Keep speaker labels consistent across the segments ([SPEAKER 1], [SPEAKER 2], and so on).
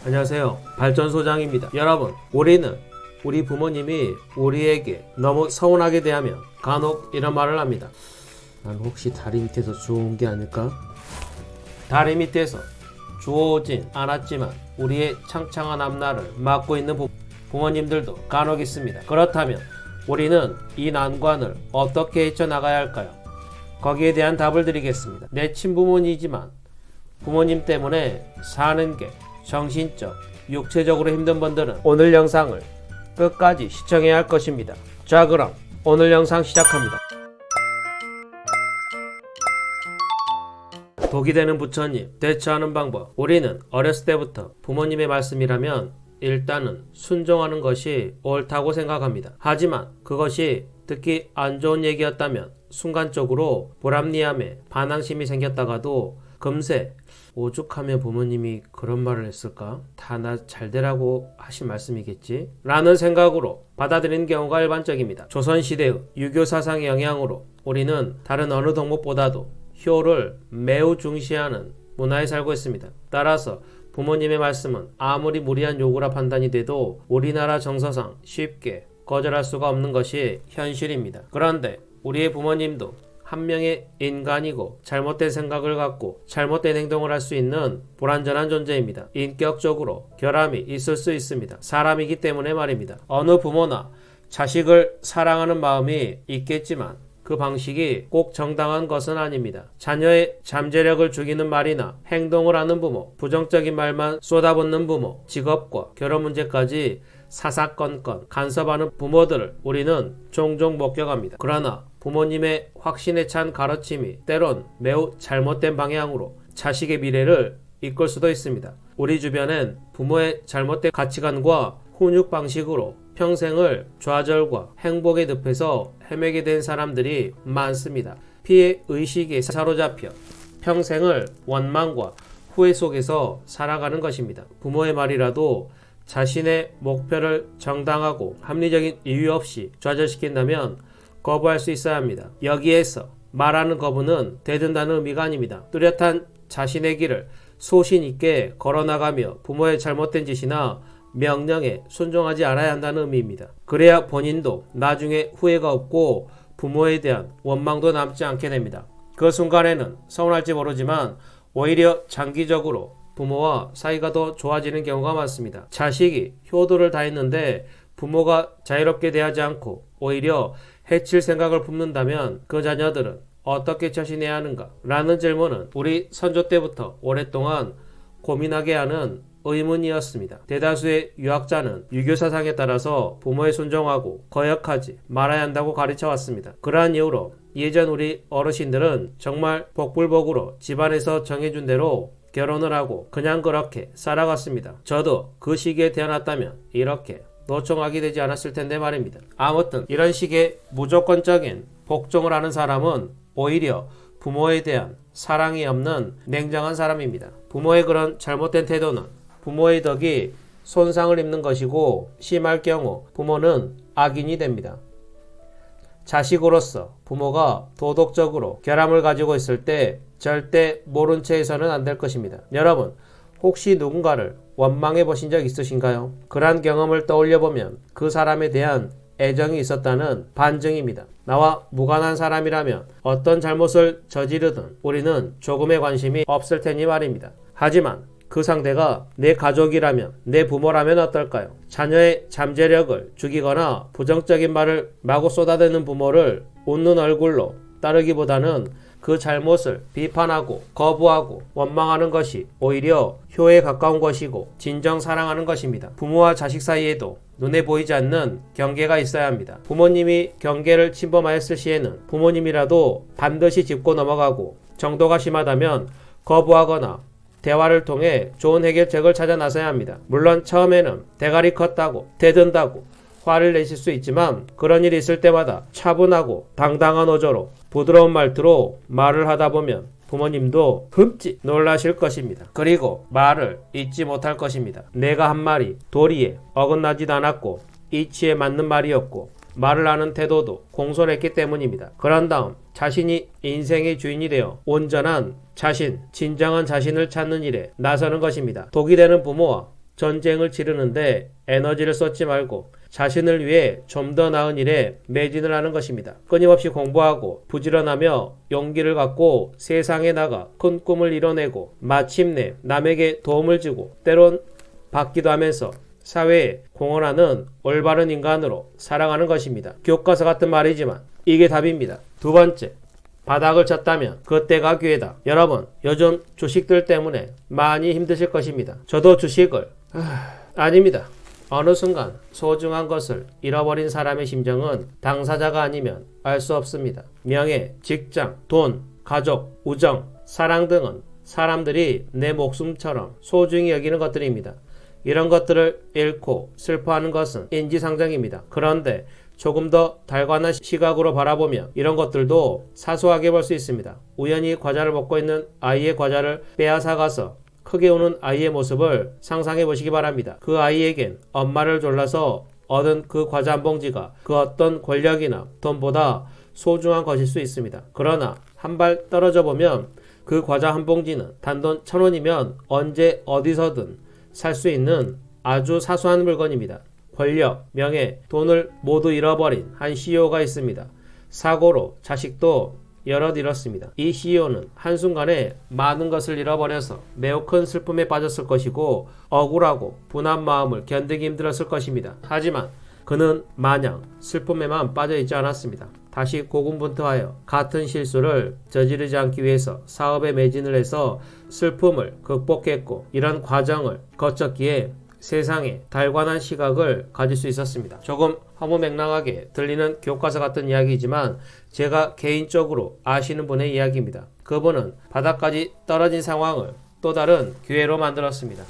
[SPEAKER 1] 안녕하세요. 발전소장입니다. 여러분, 우리는 우리 부모님이 우리에게 너무 서운하게 대하면 간혹 이런 말을 합니다. 난 혹시 다리 밑에서 주워온 게 아닐까? 다리 밑에서 주워오진 않았지만 우리의 창창한 앞날을 막고 있는 부모님들도 간혹 있습니다. 그렇다면 우리는 이 난관을 어떻게 헤쳐나가야 할까요? 거기에 대한 답을 드리겠습니다. 내 친부모이지만 부모님 때문에 사는 게 정신적, 육체적으로 힘든 분들은 오늘 영상을 끝까지 시청해야 할 것입니다. 자, 그럼 오늘 영상 시작합니다. 독이 되는 부처님, 대처하는 방법. 우리는 어렸을 때부터 부모님의 말씀이라면 일단은 순종하는 것이 옳다고 생각합니다. 하지만 그것이 듣기 안 좋은 얘기였다면 순간적으로 불합리함에 반항심이 생겼다가도 금세 오죽하면 부모님이 그런 말을 했을까? 다 나 잘되라고 하신 말씀이겠지? 라는 생각으로 받아들이는 경우가 일반적입니다. 조선시대의 유교 사상의 영향으로 우리는 다른 어느 동목보다도 효를 매우 중시하는 문화에 살고 있습니다. 따라서 부모님의 말씀은 아무리 무리한 요구라 판단이 돼도 우리나라 정서상 쉽게 거절할 수가 없는 것이 현실입니다. 그런데 우리의 부모님도 한 명의 인간이고 잘못된 생각을 갖고 잘못된 행동을 할 수 있는 불완전한 존재입니다. 인격적으로 결함이 있을 수 있습니다. 사람이기 때문에 말입니다. 어느 부모나 자식을 사랑하는 마음이 있겠지만 그 방식이 꼭 정당한 것은 아닙니다. 자녀의 잠재력을 죽이는 말이나 행동을 하는 부모, 부정적인 말만 쏟아붓는 부모, 직업과 결혼 문제까지 사사건건 간섭하는 부모들을 우리는 종종 목격합니다. 그러나 부모님의 확신에 찬 가르침이 때론 매우 잘못된 방향으로 자식의 미래를 이끌 수도 있습니다. 우리 주변엔 부모의 잘못된 가치관과 훈육 방식으로 평생을 좌절과 행복의 늪에서 헤매게 된 사람들이 많습니다. 피해 의식에 사로잡혀 평생을 원망과 후회 속에서 살아가는 것입니다. 부모의 말이라도 자신의 목표를 정당하고 합리적인 이유 없이 좌절시킨다면 거부할 수 있어야 합니다. 여기에서 말하는 거부는 대든다는 의미가 아닙니다. 뚜렷한 자신의 길을 소신 있게 걸어나가며 부모의 잘못된 짓이나 명령에 순종하지 않아야 한다는 의미입니다. 그래야 본인도 나중에 후회가 없고 부모에 대한 원망도 남지 않게 됩니다. 그 순간에는 서운할지 모르지만 오히려 장기적으로 부모와 사이가 더 좋아지는 경우가 많습니다. 자식이 효도를 다했는데 부모가 자유롭게 대하지 않고 오히려 해칠 생각을 품는다면 그 자녀들은 어떻게 처신해야 하는가? 라는 질문은 우리 선조 때부터 오랫동안 고민하게 하는 의문이었습니다. 대다수의 유학자는 유교 사상에 따라서 부모에 순종하고 거역하지 말아야 한다고 가르쳐 왔습니다. 그러한 이유로 예전 우리 어르신들은 정말 복불복으로 집안에서 정해준 대로 결혼을 하고 그냥 그렇게 살아갔습니다. 저도 그 시기에 태어났다면 이렇게 노총하게 되지 않았을 텐데 말입니다. 아무튼 이런 식의 무조건적인 복종을 하는 사람은 오히려 부모에 대한 사랑이 없는 냉정한 사람입니다. 부모의 그런 잘못된 태도는 부모의 덕이 손상을 입는 것이고 심할 경우 부모는 악인이 됩니다. 자식으로서 부모가 도덕적으로 결함을 가지고 있을 때 절대 모른 채 해서는 안 될 것입니다. 여러분, 혹시 누군가를 원망해 보신 적 있으신가요? 그러한 경험을 떠올려 보면 그 사람에 대한 애정이 있었다는 반증입니다. 나와 무관한 사람이라면 어떤 잘못을 저지르든 우리는 조금의 관심이 없을 테니 말입니다. 하지만 그 상대가 내 가족이라면, 내 부모라면 어떨까요? 자녀의 잠재력을 죽이거나 부정적인 말을 마구 쏟아대는 부모를 웃는 얼굴로 따르기보다는 그 잘못을 비판하고 거부하고 원망하는 것이 오히려 효에 가까운 것이고 진정 사랑하는 것입니다. 부모와 자식 사이에도 눈에 보이지 않는 경계가 있어야 합니다. 부모님이 경계를 침범하였을 시에는 부모님이라도 반드시 짚고 넘어가고 정도가 심하다면 거부하거나 대화를 통해 좋은 해결책을 찾아 나서야 합니다. 물론 처음에는 대가리 컸다고 대든다고 화를 내실 수 있지만 그런 일이 있을 때마다 차분하고 당당한 어조로 부드러운 말투로 말을 하다 보면 부모님도 흠칫 놀라실 것입니다. 그리고 말을 잊지 못할 것입니다. 내가 한 말이 도리에 어긋나지도 않았고 이치에 맞는 말이었고 말을 하는 태도도 공손했기 때문입니다. 그런 다음 자신이 인생의 주인이 되어 온전한 자신, 진정한 자신을 찾는 일에 나서는 것입니다. 독이 되는 부모와 전쟁을 치르는데 에너지를 쏟지 말고 자신을 위해 좀 더 나은 일에 매진을 하는 것입니다. 끊임없이 공부하고 부지런하며 용기를 갖고 세상에 나가 큰 꿈을 이뤄내고 마침내 남에게 도움을 주고 때론 받기도 하면서 사회에 공헌하는 올바른 인간으로 살아가는 것입니다. 교과서 같은 말이지만 이게 답입니다. 두 번째, 바닥을 쳤다면 그때가 기회다. 여러분, 요즘 주식들 때문에 많이 힘드실 것입니다. 저도 주식을 아닙니다. 어느 순간 소중한 것을 잃어버린 사람의 심정은 당사자가 아니면 알 수 없습니다. 명예, 직장, 돈, 가족, 우정, 사랑 등은 사람들이 내 목숨처럼 소중히 여기는 것들입니다. 이런 것들을 잃고 슬퍼하는 것은 인지상정입니다. 그런데 조금 더 달관한 시각으로 바라보면 이런 것들도 사소하게 볼 수 있습니다. 우연히 과자를 먹고 있는 아이의 과자를 빼앗아가서 크게 우는 아이의 모습을 상상해 보시기 바랍니다. 그 아이에겐 엄마를 졸라서 얻은 그 과자 한 봉지가 그 어떤 권력이나 돈보다 소중한 것일 수 있습니다. 그러나 한 발 떨어져 보면 그 과자 한 봉지는 단돈 1,000원이면 언제 어디서든 살 수 있는 아주 사소한 물건입니다. 권력, 명예, 돈을 모두 잃어버린 한 CEO가 있습니다. 사고로 자식도 여럿 잃었습니다. 이 CEO는 한순간에 많은 것을 잃어버려서 매우 큰 슬픔에 빠졌을 것이고 억울하고 분한 마음을 견디기 힘들었을 것입니다. 하지만 그는 마냥 슬픔에만 빠져있지 않았습니다. 다시 고군분투하여 같은 실수를 저지르지 않기 위해서 사업에 매진을 해서 슬픔을 극복했고 이런 과정을 거쳤기에 세상에 달관한 시각을 가질 수 있었습니다. 조금 허무맹랑하게 들리는 교과서 같은 이야기이지만 제가 개인적으로 아시는 분의 이야기입니다. 그분은 바닥까지 떨어진 상황을 또 다른 기회로 만들었습니다.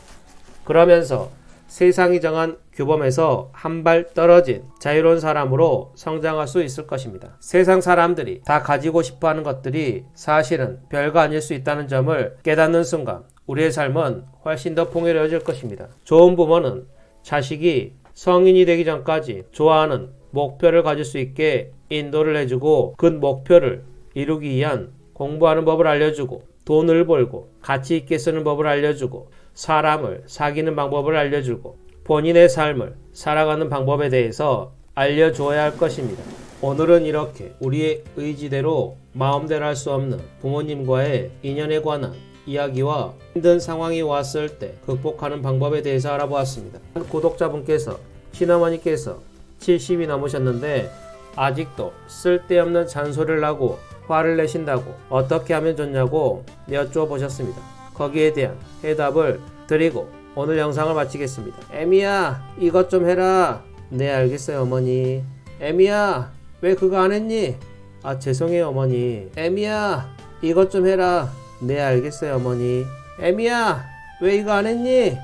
[SPEAKER 1] 그러면서 세상이 정한 규범에서 한 발 떨어진 자유로운 사람으로 성장할 수 있을 것입니다. 세상 사람들이 다 가지고 싶어하는 것들이 사실은 별거 아닐 수 있다는 점을 깨닫는 순간 우리의 삶은 훨씬 더 풍요로워질 것입니다. 좋은 부모는 자식이 성인이 되기 전까지 좋아하는 목표를 가질 수 있게 인도를 해주고 그 목표를 이루기 위한 공부하는 법을 알려주고 돈을 벌고 가치 있게 쓰는 법을 알려주고 사람을 사귀는 방법을 알려주고 본인의 삶을 살아가는 방법에 대해서 알려줘야 할 것입니다. 오늘은 이렇게 우리의 의지대로 마음대로 할 수 없는 부모님과의 인연에 관한 이야기와 힘든 상황이 왔을 때 극복하는 방법에 대해서 알아보았습니다. 구독자분께서 친어머니께서 70이 넘으셨는데 아직도 쓸데없는 잔소리를 하고 화를 내신다고 어떻게 하면 좋냐고 여쭤보셨습니다. 거기에 대한 해답을 드리고 오늘 영상을 마치겠습니다. 애미야, 이것 좀 해라. 네, 알겠어요 어머니. 애미야, 왜 그거 안 했니? 아, 죄송해요 어머니. 애미야, 이것 좀 해라. 네, 알겠어요 어머니. 애미야, 왜 이거 안 했니?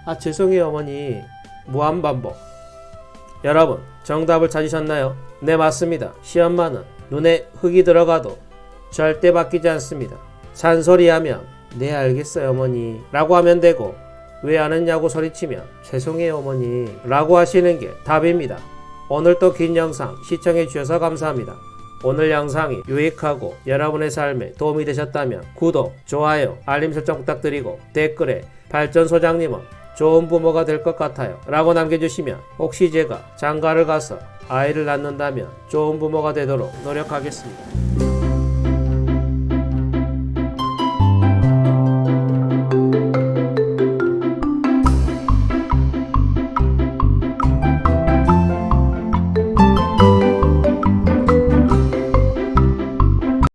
[SPEAKER 1] 아, 죄송해요 어머니. 무한반복. 여러분, 정답을 찾으셨나요? 네, 맞습니다. 시엄마는 눈에 흙이 들어가도 절대 바뀌지 않습니다. 잔소리하면 네, 알겠어요 어머니 라고 하면 되고 왜 안 했냐고 소리치면 죄송해요 어머니 라고 하시는 게 답입니다. 오늘 또 긴 영상 시청해 주셔서 감사합니다. 오늘 영상이 유익하고 여러분의 삶에 도움이 되셨다면 구독, 좋아요, 알림 설정 부탁드리고 댓글에 발전소장님은 좋은 부모가 될 것 같아요 라고 남겨주시면 혹시 제가 장가를 가서 아이를 낳는다면 좋은 부모가 되도록 노력하겠습니다.